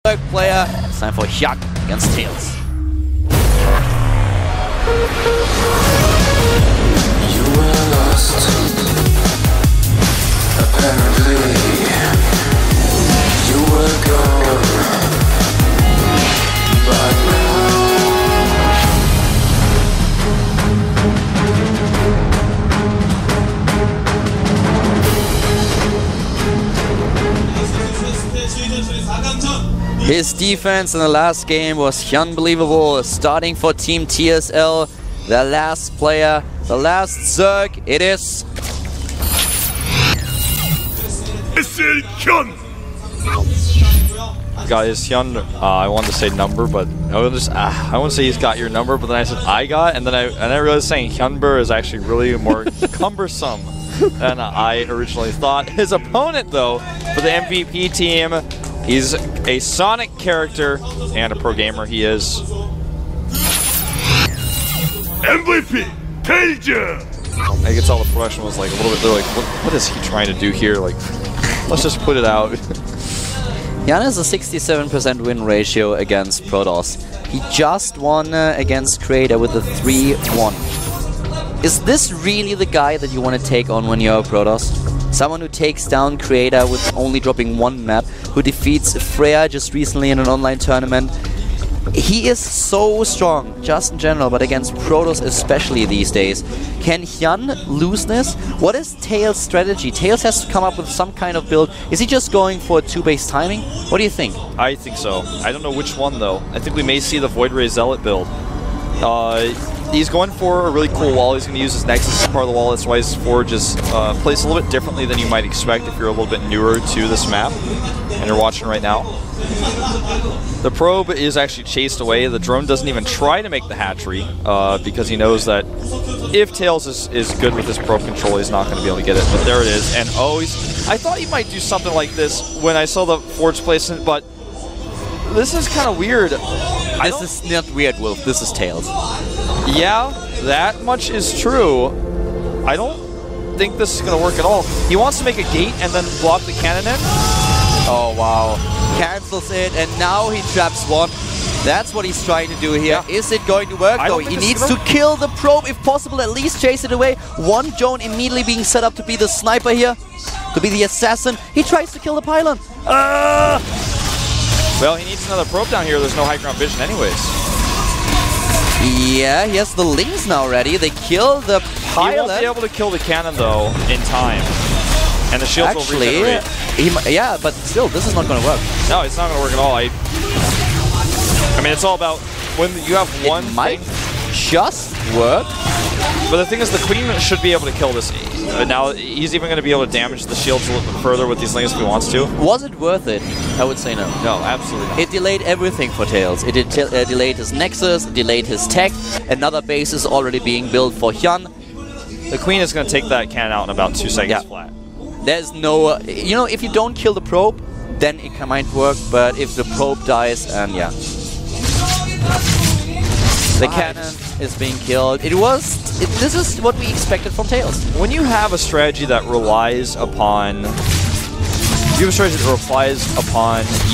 Third player, it's time for Yani against Tails. You were lost, apparently. You were gone, but now His defense in the last game was unbelievable. Starting for Team TSL, the last player, the last Zerg, it is... Guys, Hyun, I wanted to say number, but I want to say he's got your number, but then I said I got, and then I realized saying Hyunber is actually really more cumbersome than I originally thought. His opponent, though, for the MVP team, he's a Sonic character and a pro gamer. He is MVP Tasia. I could tell the production was like a little bit. They're like, what is he trying to do here? Like, let's just put it out. Yani has a 67% win ratio against Protoss. He just won against Creator with a 3-1. Is this really the guy that you want to take on when you're a Protoss? Someone who takes down Creator with only dropping one map, who defeats Freya just recently in an online tournament. He is so strong, just in general, but against Protoss especially these days. Can Hyun lose this? What is Tails' strategy? Tails has to come up with some kind of build. Is he just going for 2-base timing? What do you think? I think so. I don't know which one, though. I think we may see the Void Ray Zealot build. He's going for a really cool wall. He's going to use his Nexus as part of the wall. That's why his Forge is placed a little bit differently than you might expect if you're a little bit newer to this map and you're watching right now. The probe is actually chased away. The drone doesn't even try to make the hatchery because he knows that if Tails is good with his probe control, he's not going to be able to get it. But there it is. And oh, I thought he might do something like this when I saw the Forge placement, but this is kind of weird. This is not weird, Wolf. This is Tails. Yeah, that much is true. I don't think this is going to work at all. He wants to make a gate and then block the cannon in. Oh, wow. Cancels it, and now he traps one. That's what he's trying to do here. Yeah. Is it going to work, though? He needs to kill the probe, if possible, at least chase it away. One drone immediately being set up to be the sniper here, to be the assassin. He tries to kill the pylon. Well, he needs another probe down here. There's no high ground vision anyways. Yeah, he has the Lings now ready. They kill the pylon. He won't be able to kill the cannon, though, in time. And the shields will regenerate. Yeah, but still, this is not going to work. No, it's not going to work at all. I mean, it's all about when you have one thing. Might just work. But the thing is, the Queen should be able to kill this. Now, he's even going to be able to damage the shields a little bit further with these Lings if he wants to. Was it worth it? I would say no. No, absolutely not. It delayed everything for Tails. It delayed his Nexus, it delayed his tech. Another base is already being built for Hyun. The Queen is going to take that cannon out in about 2 seconds flat. There's no... you know, if you don't kill the probe, then it might work, but if the probe dies, yeah. The cannon is being killed. This is what we expected from Tails. When you have a strategy that relies upon... you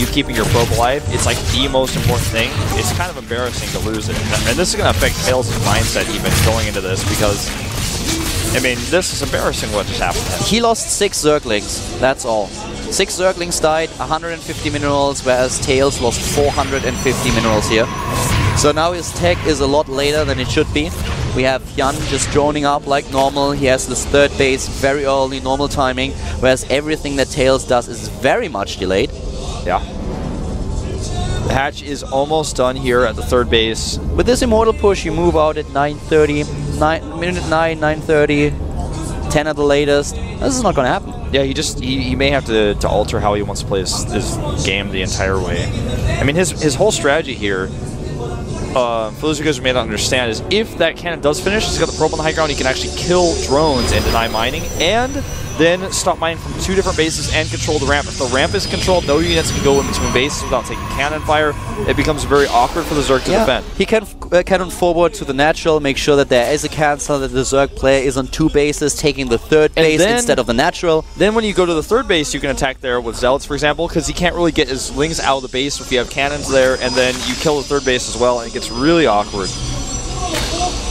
keeping your probe alive, it's like the most important thing. It's kind of embarrassing to lose it. And this is going to affect Tails' mindset even going into this because... I mean, this is embarrassing what just happened. He lost 6 Zerglings, that's all. 6 Zerglings died, 150 minerals, whereas Tails lost 450 minerals here. So now his tech is a lot later than it should be. We have Hyun just droning up like normal. He has this third base very early, normal timing, whereas everything that Tails does is very much delayed. Yeah. The hatch is almost done here at the third base. With this Immortal push, you move out at 9:30, minute 9, 9:30, 10 at the latest. This is not going to happen. Yeah, he may have to alter how he wants to play his game the entire way. I mean, his whole strategy here, for those of you guys who may not understand, is if that cannon does finish, he's got the probe on the high ground, he can actually kill drones and deny mining, and then stop mining from 2 different bases and control the ramp. If the ramp is controlled, no units can go in between bases without taking cannon fire. It becomes very awkward for the Zerg to defend. He can cannon forward to the natural, make sure that there is a cancel, that the Zerg player is on 2 bases, taking the 3rd base instead of the natural. Then when you go to the 3rd base, you can attack there with Zealots, for example, because he can't really get his lings out of the base if you have cannons there, and then you kill the 3rd base as well, and it gets really awkward.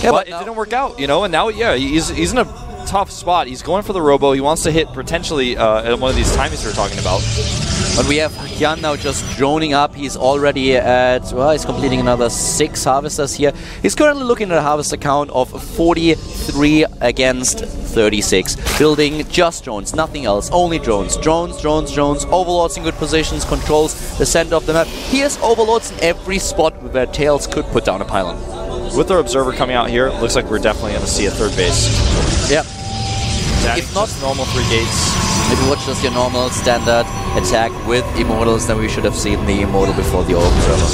Yeah, but it didn't work out, you know, and now, yeah, he's in a tough spot. He's going for the Robo. He wants to hit potentially at one of these timings we were talking about. But we have Yan now just droning up. He's already at, well, he's completing another 6 harvesters here. He's currently looking at a harvester count of 43 against 36. Building just drones, nothing else. Only drones. Drones, drones, drones. Overlords in good positions, controls the center of the map. He has Overlords in every spot where Tails could put down a pylon. With our Observer coming out here, it looks like we're definitely going to see a 3rd base. Yep. If not normal 3 gates. If you watch just your normal standard attack with Immortals, then we should have seen the Immortal before the Observer.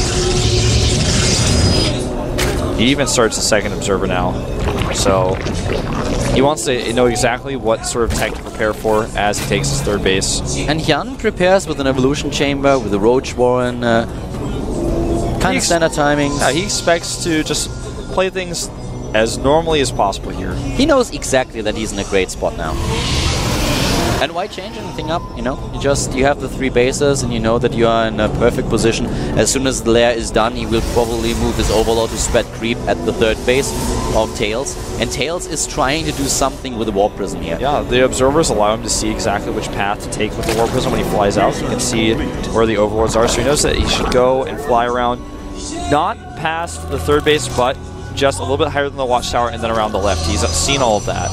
He even starts the 2nd Observer now. So he wants to know exactly what sort of tech to prepare for as he takes his 3rd base. And Yan prepares with an Evolution Chamber, with a Roach Warren, kind of standard timings. Yeah, he expects to just play things as normally as possible here. He knows exactly that he's in a great spot now. And why change anything up, you know? You have the 3 bases and you know that you are in a perfect position. As soon as the lair is done, he will probably move his Overlord to spread creep at the 3rd base of Tails. And Tails is trying to do something with the Warp Prism here. Yeah, the Observers allow him to see exactly which path to take with the Warp Prism when he flies out. You can see where the Overlords are, so he knows that he should go and fly around, not past the 3rd base, but just a little bit higher than the Watchtower and then around the left. He's seen all of that.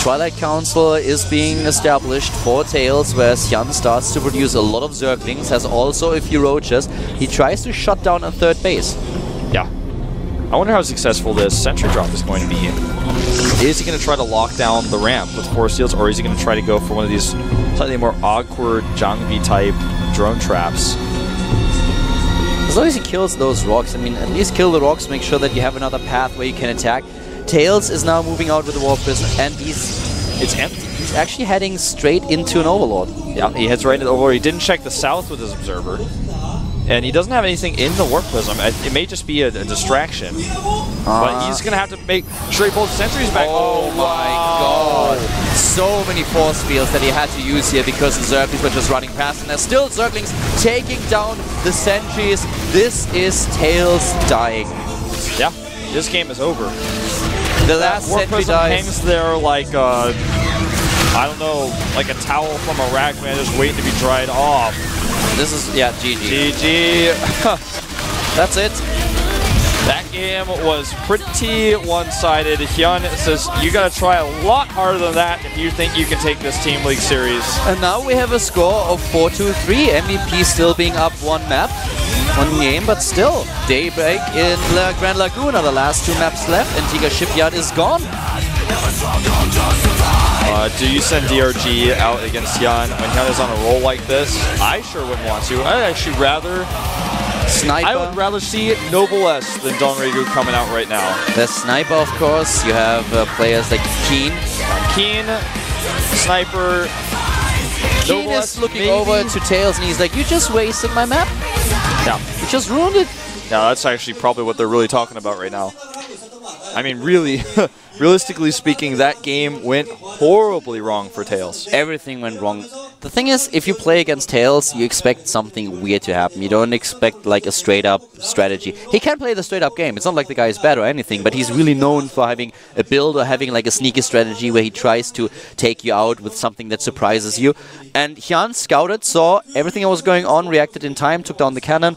Twilight Council is being established for Tails, whereas Yan starts to produce a lot of Zerglings, has also a few Roaches. He tries to shut down a 3rd base. Yeah. I wonder how successful this Sentry Drop is going to be. Is he going to try to lock down the ramp with Force Fields, or is he going to try to go for one of these slightly more awkward Zhangbi type drone traps? As long as he kills those rocks, I mean, at least kill the rocks, make sure that you have another path where you can attack. Tails is now moving out with the Warp Prism, and it's empty. He's actually heading straight into an Overlord. Yeah, he heads right into the Overlord. He didn't check the south with his Observer. And he doesn't have anything in the Warp Prism. It may just be a distraction. But he's going to have to make sure he pulls sentries back. Oh my god. So many force fields that he had to use here because the Zerglings were just running past. And there's still Zerglings taking down the sentries. This is Tails dying. Yeah, this game is over. The last Warp sentry Prism dies. hangs there like I don't know, like a towel from a rack, man, just waiting to be dried off. This is, yeah, GG. GG. That's it. That game was pretty one-sided. Hyun says, you gotta try a lot harder than that if you think you can take this Team League series. And now we have a score of 4-3. MVP still being up 1 map, 1 game, but still. Daybreak in Grand Lagoon are the last 2 maps left. Antigua Shipyard is gone. Do you send DRG out against Hyun when Hyun is on a roll like this? I sure wouldn't want to. I'd actually rather... Sniper. I would rather see Noblesse than Donregu coming out right now. The Sniper, of course. You have players like Keen. Keen, Sniper, Keen is looking over to Tails and he's like, you just wasted my map. Yeah. You just ruined it. Yeah, that's actually probably what they're really talking about right now. I mean, really, realistically speaking, that game went horribly wrong for Tails. Everything went wrong. The thing is, if you play against Tails, you expect something weird to happen. You don't expect like a straight-up strategy. He can play the straight-up game. It's not like the guy is bad or anything, but he's really known for having a build or having like a sneaky strategy where he tries to take you out with something that surprises you. And Hyun scouted, saw everything that was going on, reacted in time, took down the cannon.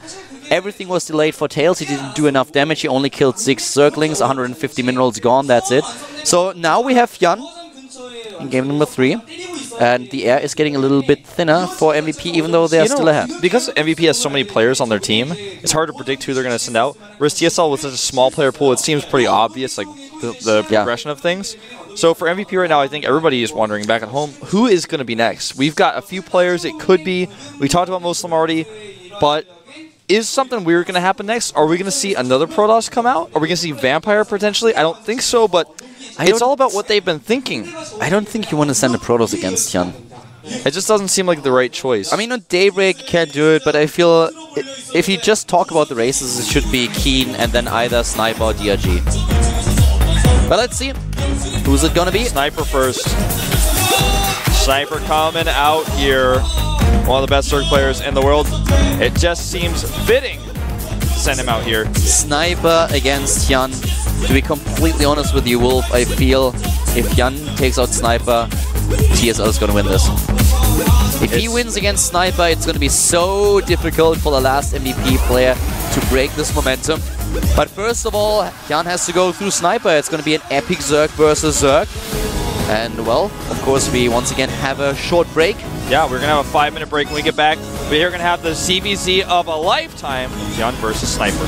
Everything was delayed for Tails. He didn't do enough damage. He only killed 6 Zerglings, 150 minerals gone, that's it. So now we have Hyun in game number 3. And the air is getting a little bit thinner for MVP, even though they are still ahead. Because MVP has so many players on their team, it's hard to predict who they're going to send out. Whereas TSL with such a small player pool, it seems pretty obvious, like the progression of things. So for MVP right now, I think everybody is wondering back at home, who is going to be next? We've got a few players it could be. We talked about most of them already, but Is something weird going to happen next? Are we going to see another Protoss come out? Are we going to see Vampire potentially? I don't think so, but it's all about what they've been thinking. I don't think you want to send a Protoss against Yan. It just doesn't seem like the right choice. I mean, on Daybreak you can't do it, but I feel if you just talk about the races, it should be Keen and then either Sniper or DRG. But let's see. Who's it gonna be? Sniper first. Sniper coming out here. One of the best Zerg players in the world. It just seems fitting to send him out here. Sniper against Yan. To be completely honest with you, Wolf, I feel if Yan takes out Sniper, TSL is gonna win this. If he wins against Sniper, it's gonna be so difficult for the last MVP player to break this momentum. But first of all, Yan has to go through Sniper. It's gonna be an epic Zerg versus Zerg. And well, of course, we once again have a short break. Yeah, we're going to have a 5-minute break when we get back. We're going to have the CVZ of a lifetime, Yan versus Sniper.